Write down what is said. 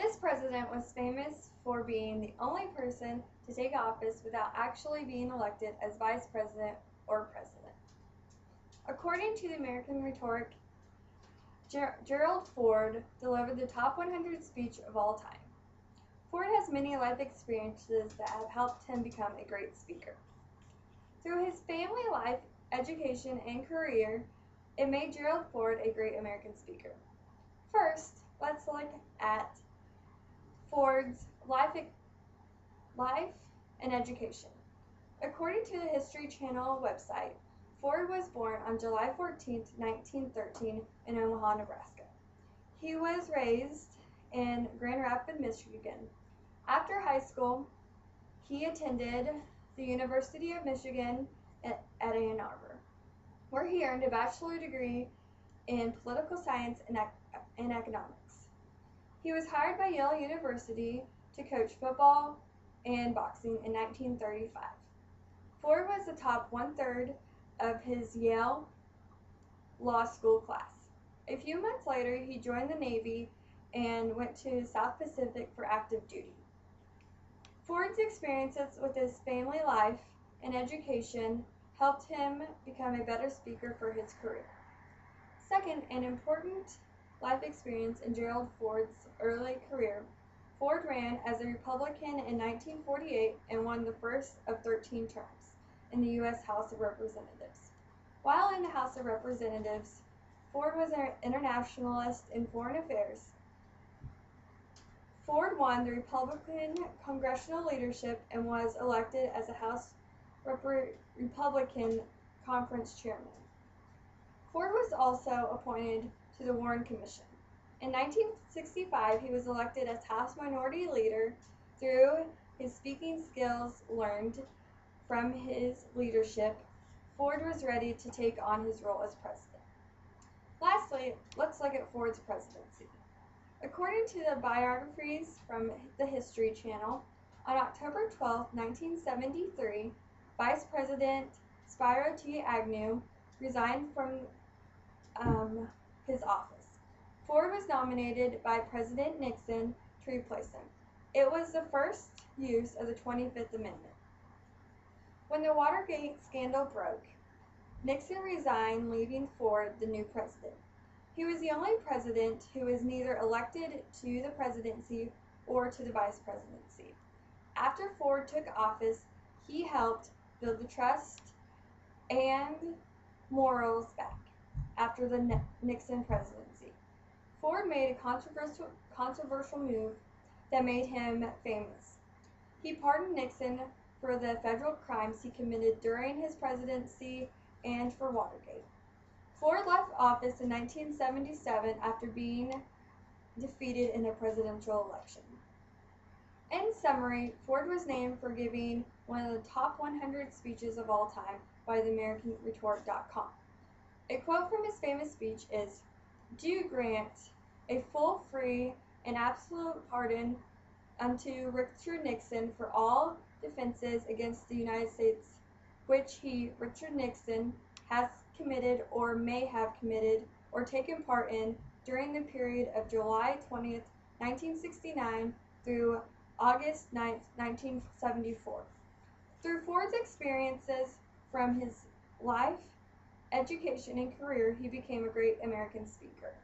This president was famous for being the only person to take office without actually being elected as vice president or president. According to the American Rhetoric, Gerald Ford delivered the top 100 speech of all time. Ford has many life experiences that have helped him become a great speaker. Through his family life, education, and career, it made Gerald Ford a great American speaker. First, let's look at Ford's life and education. According to the History Channel website, Ford was born on July 14, 1913 in Omaha, Nebraska. He was raised in Grand Rapids, Michigan. After high school, he attended the University of Michigan at Ann Arbor, where he earned a bachelor's degree in political science and economics. He was hired by Yale University to coach football and boxing in 1935. Ford was the top one-third of his Yale Law School class. A few months later, he joined the Navy and went to South Pacific for active duty. Ford's experiences with his family life and education helped him become a better speaker for his career. Second, an important life experience in Gerald Ford's early career. Ford ran as a Republican in 1948 and won the first of 13 terms in the U.S. House of Representatives. While in the House of Representatives, Ford was an internationalist in foreign affairs. Ford won the Republican congressional leadership and was elected as a House Republican Conference chairman. Ford was also appointed to the Warren Commission. In 1965, he was elected as House Minority Leader. Through his speaking skills learned from his leadership, Ford was ready to take on his role as president. Lastly, let's look at Ford's presidency. According to the biographies from the History Channel, on October 12, 1973, Vice President Spiro T. Agnew resigned from his office. Ford was nominated by President Nixon to replace him. It was the first use of the 25th Amendment. When the Watergate scandal broke, Nixon resigned, leaving Ford the new president. He was the only president who was neither elected to the presidency or to the vice presidency. After Ford took office, he helped build the trust and morals back after the Nixon presidency. Ford made a controversial move that made him famous. He pardoned Nixon for the federal crimes he committed during his presidency and for Watergate. Ford left office in 1977 after being defeated in a presidential election. In summary, Ford was named for giving one of the top 100 speeches of all time by the AmericanRhetoric.com. A quote from his famous speech is, "Do you grant a full, free, and absolute pardon unto Richard Nixon for all offenses against the United States which he, Richard Nixon, has committed or may have committed or taken part in during the period of July 20th, 1969 through August 9th, 1974. Through Ford's experiences from his life, education, and career, he became a great American speaker.